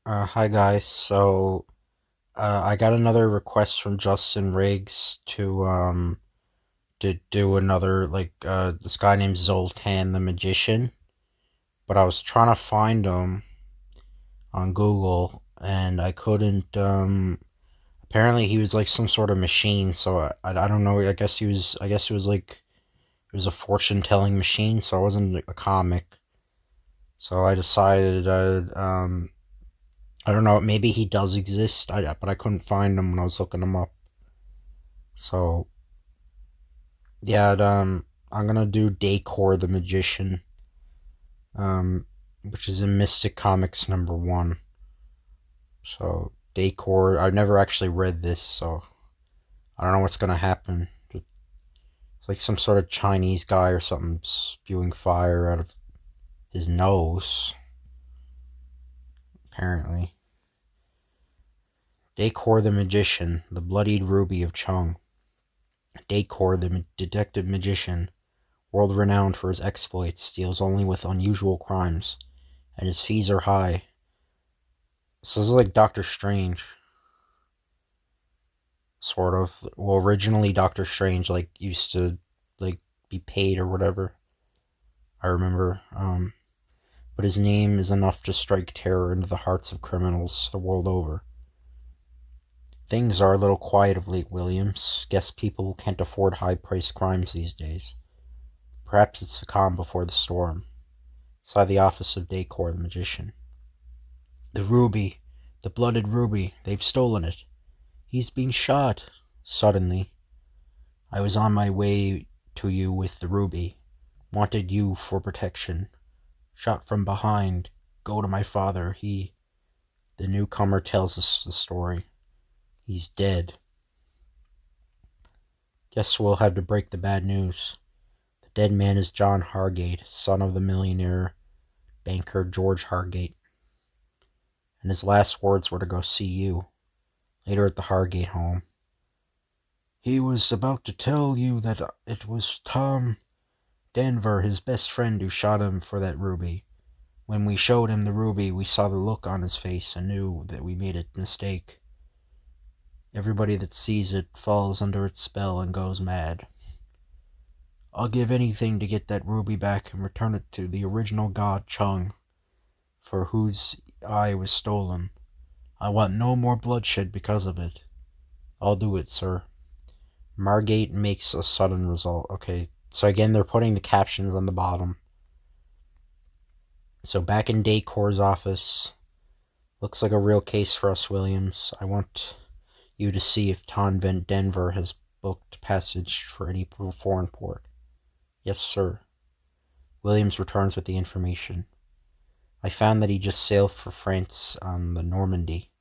Hi guys. I got another request from Justin Riggs to do another this guy named Zoltan the Magician, but I was trying to find him on Google and I couldn't. Apparently he was like some sort of machine, so I don't know. I guess it was a fortune telling machine, so it wasn't a comic. So I decided I don't know. Maybe he does exist. But I couldn't find him when I was looking him up. So yeah, I'm gonna do Dacor the Magician, um, which is in Mystic Comics #1. So Dacor, I've never actually read this, so I don't know what's gonna happen. It's like some sort of Chinese guy or something spewing fire out of his nose, apparently. Dacor the Magician, the Bloodied Ruby of Chung. Dacor the detective magician, world renowned for his exploits, deals only with unusual crimes, and his fees are high. So this is like Doctor Strange, sort of. Well, originally Doctor Strange used to like be paid or whatever. I remember. But his name is enough to strike terror into the hearts of criminals the world over. Things are a little quiet of late, Williams. Guess people can't afford high-priced crimes these days. Perhaps it's the calm before the storm. Inside the office of Dacor the magician. The ruby, the blooded ruby, they've stolen it. He's been shot. Suddenly, I was on my way to you with the ruby. Wanted you for protection. Shot from behind. Go to my father. The newcomer tells us the story. He's dead. Guess we'll have to break the bad news. The dead man is John Hargate, son of the millionaire banker George Hargate. And his last words were to go see you, later at the Hargate home. He was about to tell you that it was Tom Denver, his best friend, who shot him for that ruby. When we showed him the ruby, we saw the look on his face and knew that we made a mistake. Everybody that sees it falls under its spell and goes mad. I'll give anything to get that ruby back and return it to the original god Chung, for whose eye was stolen. I want no more bloodshed because of it. I'll do it, sir. Margate makes a sudden result. Okay, so again, they're putting the captions on the bottom. So back in Dacor's office, looks like a real case for us, Williams. I want you to see if Tom Van Denver has booked passage for any foreign port. Yes, sir. Williams returns with the information. I found that he just sailed for France on the Normandy.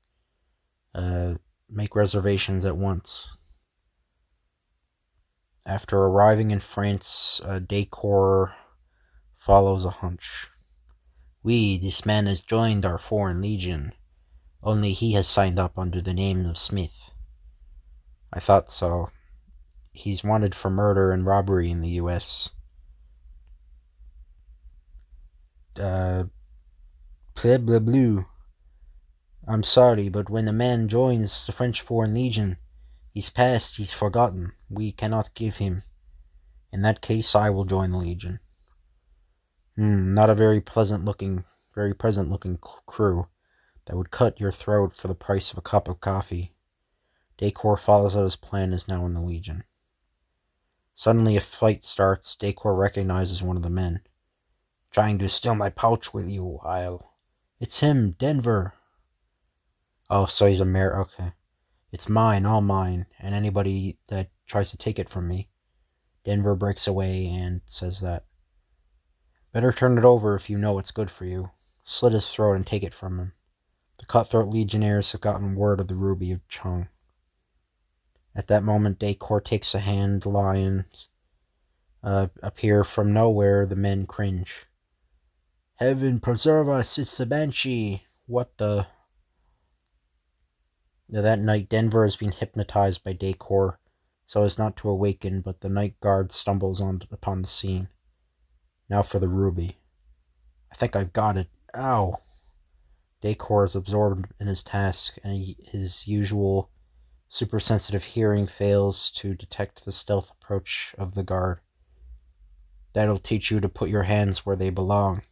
Make reservations at once. After arriving in France, Dacor follows a hunch. This man has joined our foreign legion. Only he has signed up under the name of Smith. I thought so. He's wanted for murder and robbery in the U.S. Blah blah blue. I'm sorry, but when a man joins the French Foreign Legion, he's past, he's forgotten. We cannot give him. In that case, I will join the Legion. Not a very present looking crew that would cut your throat for the price of a cup of coffee. Dacor follows out his plan and is now in the Legion. Suddenly a fight starts. Dacor recognizes one of the men. Trying to steal my pouch with you, It's him, Denver. Oh, so he's a mayor. Okay. It's mine, all mine, and anybody that tries to take it from me. Denver breaks away and says that. Better turn it over if you know it's good for you. Slit his throat and take it from him. The cutthroat legionnaires have gotten word of the ruby of Chung. At that moment, Dacor takes a hand. Lions appear from nowhere. The men cringe. Heaven preserve us, it's the Banshee. What the... Now, that night, Denver has been hypnotized by Dacor so as not to awaken, but the night guard stumbles upon the scene. Now for the ruby. I think I've got it. Ow! Dacor is absorbed in his task, and his usual super-sensitive hearing fails to detect the stealth approach of the guard. That'll teach you to put your hands where they belong.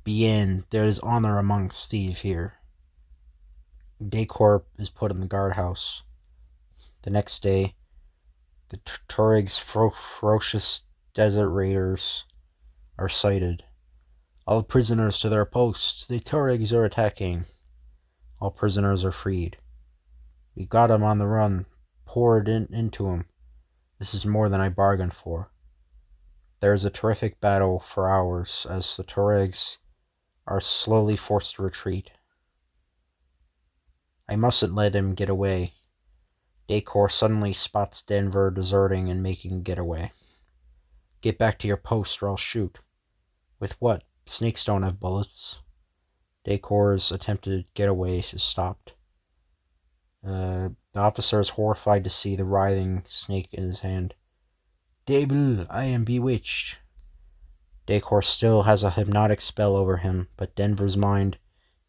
Bien, there is honor among thieves here. Dacor is put in the guardhouse. The next day, the Tuareg's ferocious desert raiders are sighted. All prisoners to their posts. The Tuaregs are attacking. All prisoners are freed. We got him on the run. Poured into him. This is more than I bargained for. There is a terrific battle for hours as the Tuaregs are slowly forced to retreat. I mustn't let him get away. Dacor suddenly spots Denver deserting and making a getaway. Get back to your post or I'll shoot. With what? Snakes don't have bullets. Dacor's attempted getaway is stopped. The officer is horrified to see the writhing snake in his hand. Dable, I am bewitched. Dacor still has a hypnotic spell over him, but Denver's mind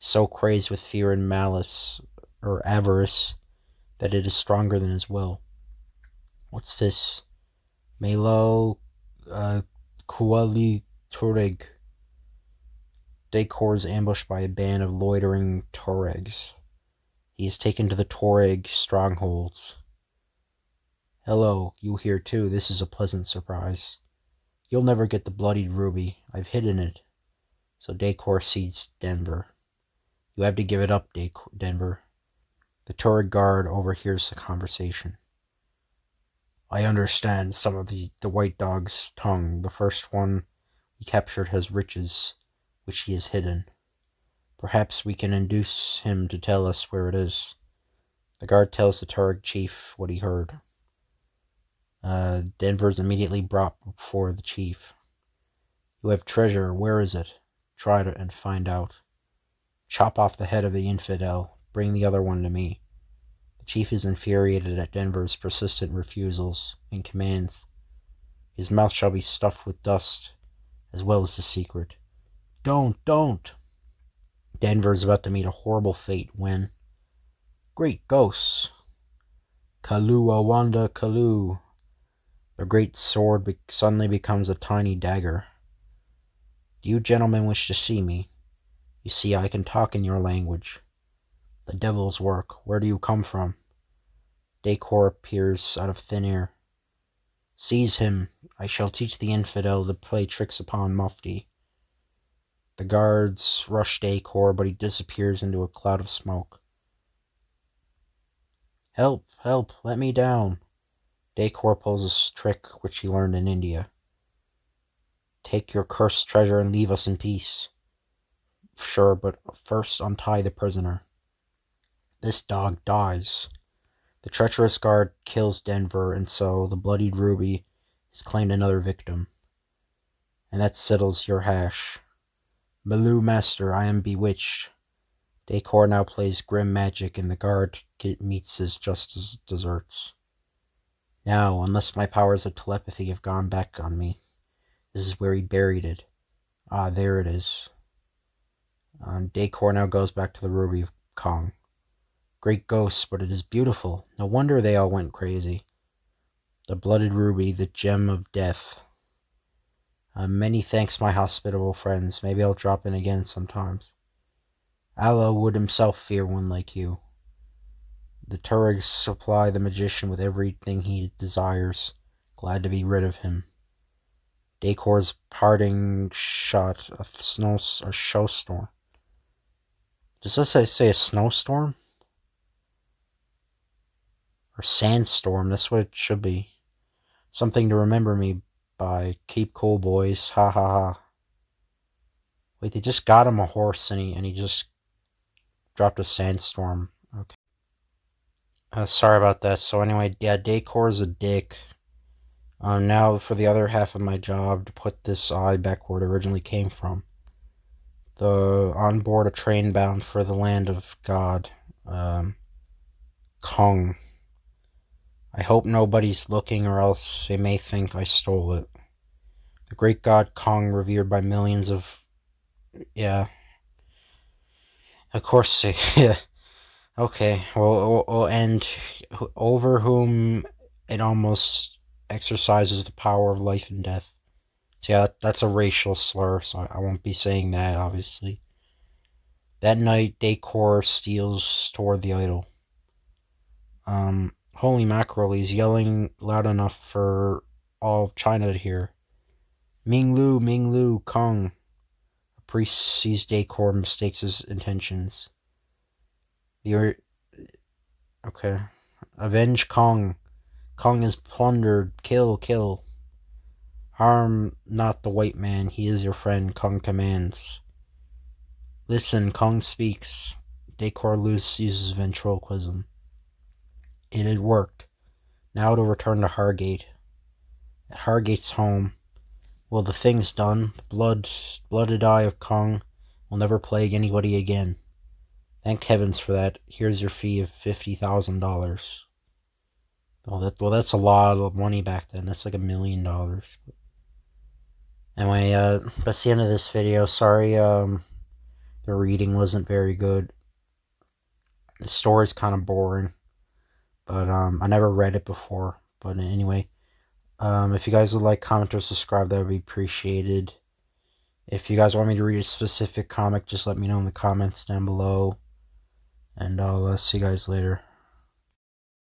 is so crazed with fear and malice, or avarice, that it is stronger than his will. What's this? Melo Kuali Tuareg. Dacor is ambushed by a band of loitering Tuaregs. He is taken to the Tuareg strongholds. Hello, you here too. This is a pleasant surprise. You'll never get the bloodied ruby. I've hidden it. So Dacor sees Denver. You have to give it up, Denver. The Tuareg guard overhears the conversation. I understand some of the white dog's tongue. The first one we captured has riches, which he has hidden. Perhaps we can induce him to tell us where it is. The guard tells the Tuareg chief what he heard. Denver is immediately brought before the chief. You have treasure. Where is it? Try it and find out. Chop off the head of the infidel. Bring the other one to me. The chief is infuriated at Denver's persistent refusals and commands. His mouth shall be stuffed with dust, as well as the secret. Don't! Denver is about to meet a horrible fate when... Great ghosts! Kalu Awanda Kalu! The great sword suddenly becomes a tiny dagger. Do you gentlemen wish to see me? You see, I can talk in your language. The devil's work. Where do you come from? Dacor appears out of thin air. Seize him. I shall teach the infidel to play tricks upon Mufti. The guards rush Dacor, but he disappears into a cloud of smoke. Help! Let me down! Dacor pulls a trick which he learned in India. Take your cursed treasure and leave us in peace. Sure, but first untie the prisoner. This dog dies. The treacherous guard kills Denver, and so the bloodied ruby has claimed another victim. And that settles your hash. Baloo Master, I am bewitched. Dacor now plays grim magic, and the guard meets his just deserts. Now, unless my powers of telepathy have gone back on me, this is where he buried it. Ah, there it is. Dacor now goes back to the Ruby of Kong. Great ghosts, but it is beautiful. No wonder they all went crazy. The blooded ruby, the gem of death. Many thanks, my hospitable friends. Maybe I'll drop in again sometimes. Allah would himself fear one like you. The Tuaregs supply the magician with everything he desires, glad to be rid of him. Dacor's parting shot, a snowstorm. Does this say a snowstorm? Or sandstorm, that's what it should be. Something to remember me by. Keep cool, boys. Ha ha ha. Wait, they just got him a horse and he just dropped a sandstorm. Okay. Sorry about that. So anyway, yeah, Dacor's a dick. Now for the other half of my job, to put this eye back where it originally came from. On board a train bound for the land of God. Kong. I hope nobody's looking, or else they may think I stole it. The great god Kong, revered by millions of... Yeah. Of course, yeah. Okay, well, and over whom it almost exercises the power of life and death. So yeah, that's a racial slur, so I won't be saying that, obviously. That night, Dacor steals toward the idol. Holy mackerel, he's yelling loud enough for all of China to hear. Ming Lu, Kong. A priest sees Dacor and mistakes his intentions. Okay. Avenge Kong. Kong is plundered. Kill. Harm not the white man, he is your friend, Kong commands. Listen, Kong speaks. Dacor uses ventriloquism. It had worked. Now to return to Hargate. At Hargate's home. Well, the thing's done. The blooded eye of Kong will never plague anybody again. Thank heavens for that. Here's your fee of $50,000. Well, that's a lot of money back then. That's like $1 million. Anyway, that's the end of this video. Sorry, the reading wasn't very good. The story's kind of boring, but I never read it before. But anyway, if you guys would like, comment, or subscribe, that would be appreciated. If you guys want me to read a specific comic, just let me know in the comments down below. And I'll see you guys later.